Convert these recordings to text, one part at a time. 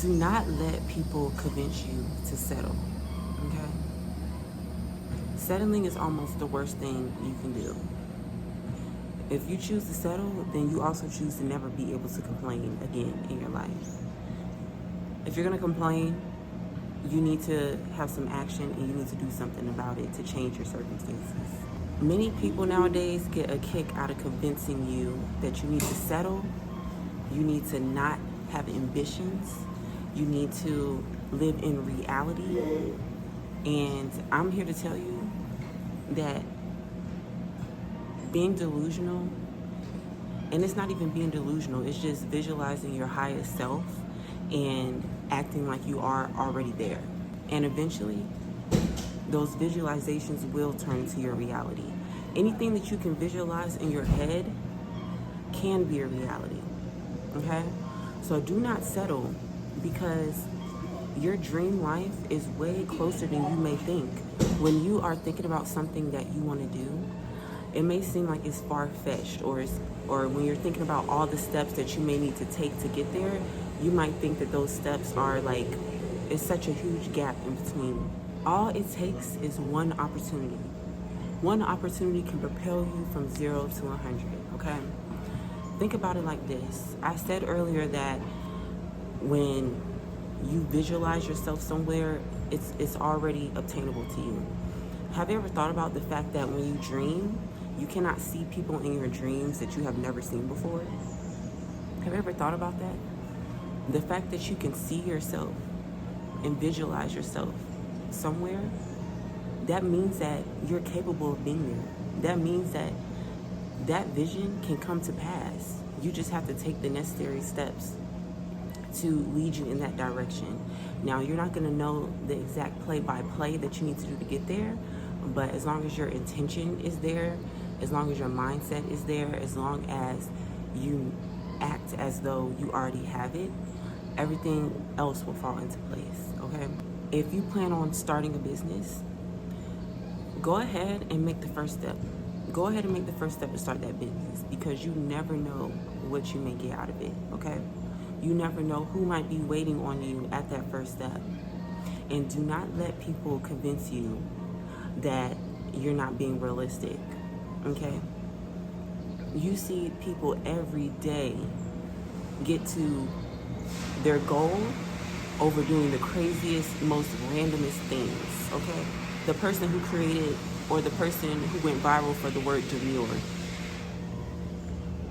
Do not let people convince you to settle, okay? Settling is almost the worst thing you can do. If you choose to settle, then you also choose to never be able to complain again in your life. If you're gonna complain, you need to have some action and you need to do something about it to change your circumstances. Many people nowadays get a kick out of convincing you that you need to settle, you need to not have ambitions, you need to live in reality. And I'm here to tell you that being delusional, and it's not even being delusional, it's just visualizing your highest self and acting like you are already there. And eventually, those visualizations will turn into your reality. Anything that you can visualize in your head can be a reality, okay? So do not settle, because your dream life is way closer than you may think. When you are thinking about something that you want to do, it may seem like it's far-fetched, or when you're thinking about all the steps that you may need to take to get there, you might think that those steps are like, it's such a huge gap in between. All it takes is one opportunity. One opportunity can propel you from 0 to 100, okay? Think about it like this. I said earlier that when you visualize yourself somewhere, it's already obtainable to you. Have you ever thought about the fact that when you dream, you cannot see people in your dreams that you have never seen before? Have you ever thought about that? The fact that you can see yourself and visualize yourself somewhere, that means that you're capable of being there. That means that that vision can come to pass. You just have to take the necessary steps to lead you in that direction. Now, you're not going to know the exact play-by-play that you need to do to get there, but as long as your intention is there, as long as your mindset is there, as long as you act as though you already have it, everything else will fall into place, okay? If you plan on starting a business, go ahead and make the first step. Go ahead and make the first step to start that business, because you never know what you may get out of it, okay? You never know who might be waiting on you at that first step. And do not let people convince you that you're not being realistic, okay? You see people every day get to their goal over doing the craziest, most randomest things, okay? The person who created, or the person who went viral for the word demure,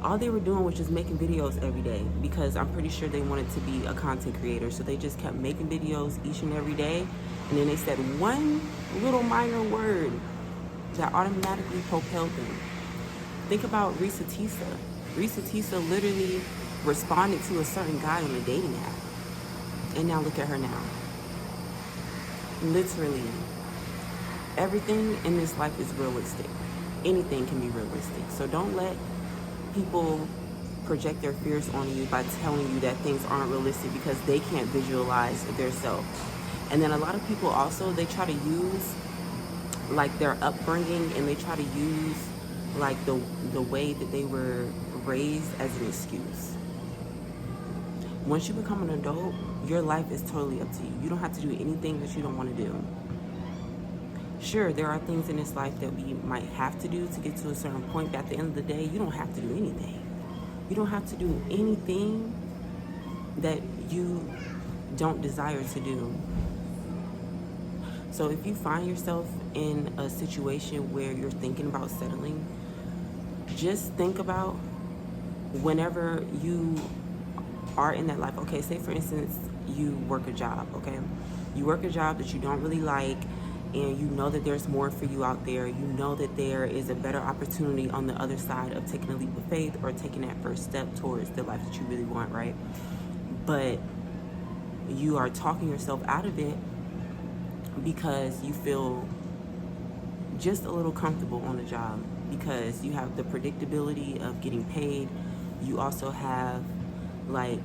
all they were doing was just making videos every day, because I'm pretty sure they wanted to be a content creator. So they just kept making videos each and every day. And then they said one little minor word that automatically propelled them. Think about Risa Tisa. Risa Tisa literally responded to a certain guy on a dating app. And now look at her now. Literally, everything in this life is realistic. Anything can be realistic. So don't let people project their fears on you by telling you that things aren't realistic because they can't visualize their self. And then a lot of people also, they try to use like their upbringing, and they try to use like the way that they were raised as an excuse. Once you become an adult, your life is totally up to you. You don't have to do anything that you don't want to do. Sure, there are things in this life that we might have to do to get to a certain point, but at the end of the day, you don't have to do anything. You don't have to do anything that you don't desire to do. So if you find yourself in a situation where you're thinking about settling, just think about whenever you are in that life. Okay, say for instance, you work a job, okay? You work a job that you don't really like, and you know that there's more for you out there. You know that there is a better opportunity on the other side of taking a leap of faith or taking that first step towards the life that you really want, right? But you are talking yourself out of it because you feel just a little comfortable on the job, because you have the predictability of getting paid. You also have, like,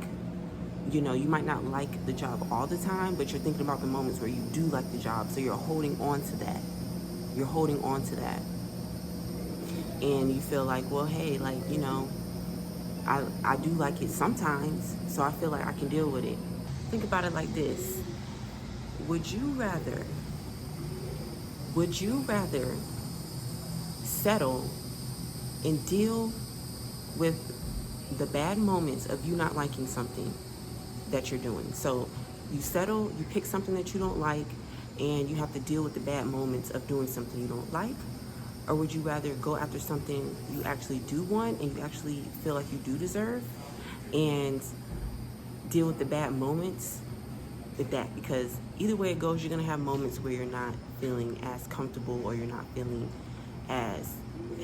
you know, you might not like the job all the time, but you're thinking about the moments where you do like the job. So you're holding on to that. You're holding on to that. And you feel like, well, hey, like, you know, I do like it sometimes, so I feel like I can deal with it. think about it like this. Would you rather settle and deal with the bad moments of you not liking something that you're doing? So you settle, you pick something that you don't like, and you have to deal with the bad moments of doing something you don't like? Or would you rather go after something you actually do want and you actually feel like you do deserve, and deal with the bad moments with that? Because either way it goes, you're gonna have moments where you're not feeling as comfortable, or you're not feeling as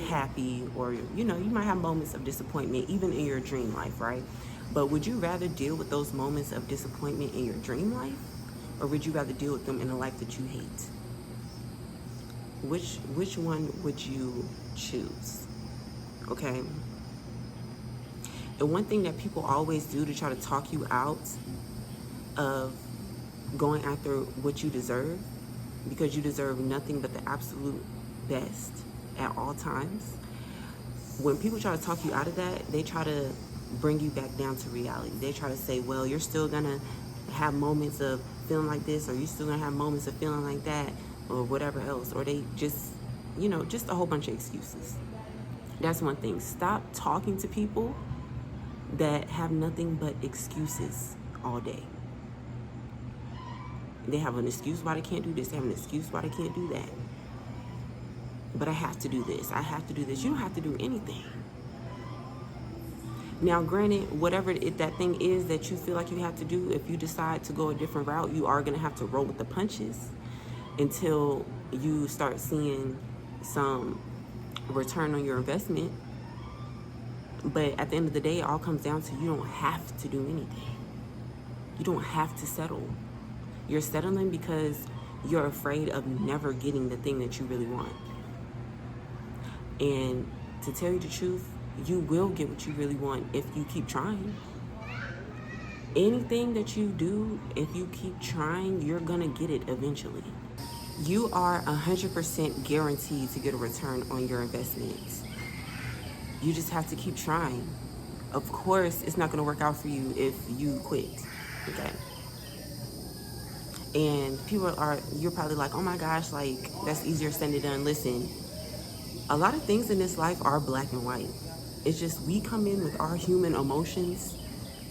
happy, or you might have moments of disappointment even in your dream life, right? But would you rather deal with those moments of disappointment in your dream life, or would you rather deal with them in a life that you hate? Which one would you choose? Okay. And one thing that people always do to try to talk you out of going after what you deserve, because you deserve nothing but the absolute best at all times, when people try to talk you out of that, they try to bring you back down to reality. They try to say, well, you're still gonna have moments of feeling like this, or you're still gonna have moments of feeling like that, or whatever else. Or they just, just a whole bunch of excuses. That's one thing. Stop talking to people that have nothing but excuses all day. They have an excuse why they can't do this. They have an excuse why they can't do that. But I have to do this. I have to do this. You don't have to do anything. Now, granted, whatever that thing is that you feel like you have to do, if you decide to go a different route, you are going to have to roll with the punches until you start seeing some return on your investment. But at the end of the day, it all comes down to, you don't have to do anything. You don't have to settle. You're settling because you're afraid of never getting the thing that you really want. And to tell you the truth, you will get what you really want if you keep trying. Anything that you do, if you keep trying, you're gonna get it eventually. You are 100% guaranteed to get a return on your investments. You just have to keep trying. Of course, it's not gonna work out for you if you quit, okay? And you're probably like, oh my gosh, like, that's easier said than done. Listen, a lot of things in this life are black and white. It's just we come in with our human emotions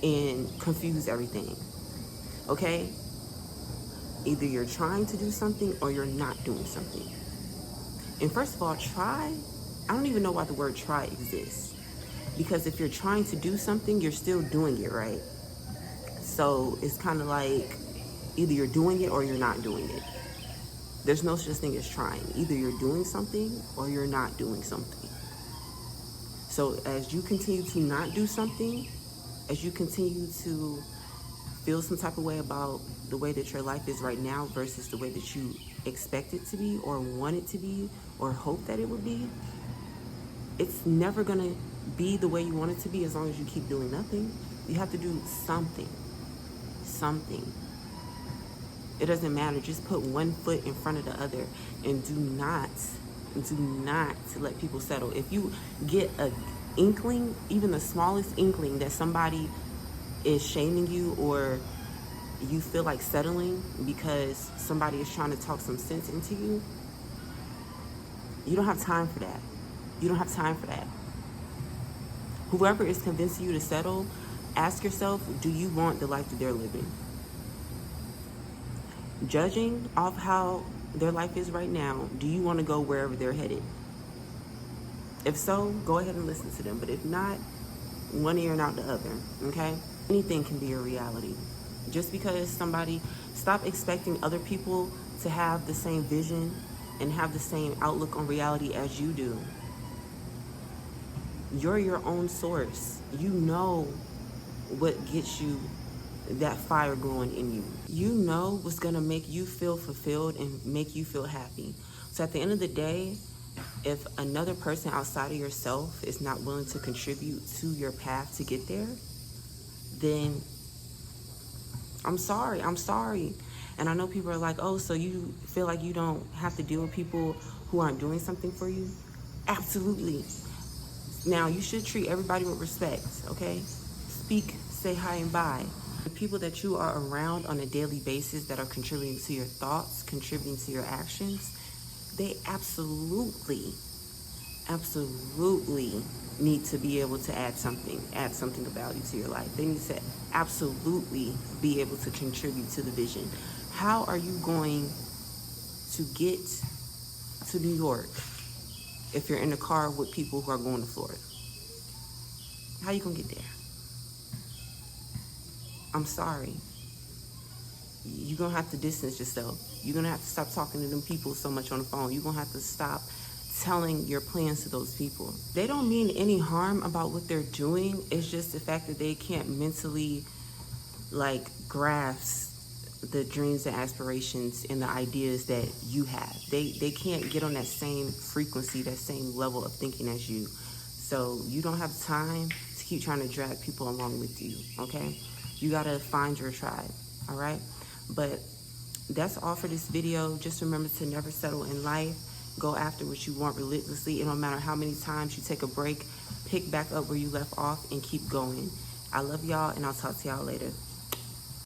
and confuse everything, okay? Either you're trying to do something or you're not doing something. And first of all, try, I don't even know why the word try exists. Because if you're trying to do something, you're still doing it, right? So it's kind of like either you're doing it or you're not doing it. There's no such thing as trying. Either you're doing something or you're not doing something. So as you continue to not do something, as you continue to feel some type of way about the way that your life is right now versus the way that you expect it to be, or want it to be, or hope that it would be, it's never gonna be the way you want it to be as long as you keep doing nothing. You have to do something. It doesn't matter. Just put one foot in front of the other, and do not let people settle. If you get an inkling, even the smallest inkling, that somebody is shaming you, or you feel like settling because somebody is trying to talk some sense into you, you don't have time for that. You don't have time for that. Whoever is convincing you to settle, ask yourself, do you want the life that they're living? Judging off how their life is right now, do you want to go wherever they're headed? If so, go ahead and listen to them. But if not, one ear and out the other, okay? Anything can be a reality. Just because stop expecting other people to have the same vision and have the same outlook on reality as you do. You're your own source. You know what gets you that fire glowing in you. You know what's gonna make you feel fulfilled and make you feel happy. So at the end of the day, if another person outside of yourself is not willing to contribute to your path to get there, then I'm sorry. And I know people are like, oh, so you feel like you don't have to deal with people who aren't doing something for you? Absolutely. Now, you should treat everybody with respect, okay? Speak, say hi, and bye. The people that you are around on a daily basis that are contributing to your thoughts, contributing to your actions, they absolutely need to be able to add something of value to your life. They need to absolutely be able to contribute to the vision. How are you going to get to New York if you're in a car with people who are going to Florida? How you gonna get there? I'm sorry. You're gonna have to distance yourself. You're gonna have to stop talking to them people so much on the phone. You're gonna have to stop telling your plans to those people. They don't mean any harm about what they're doing. It's just the fact that they can't mentally grasp the dreams and aspirations and the ideas that you have. They can't get on that same frequency, that same level of thinking as you. So you don't have time to keep trying to drag people along with you, okay? You gotta find your tribe, all right? But that's all for this video. Just remember to never settle in life. Go after what you want relentlessly. It don't matter how many times you take a break, pick back up where you left off and keep going. I love y'all, and I'll talk to y'all later.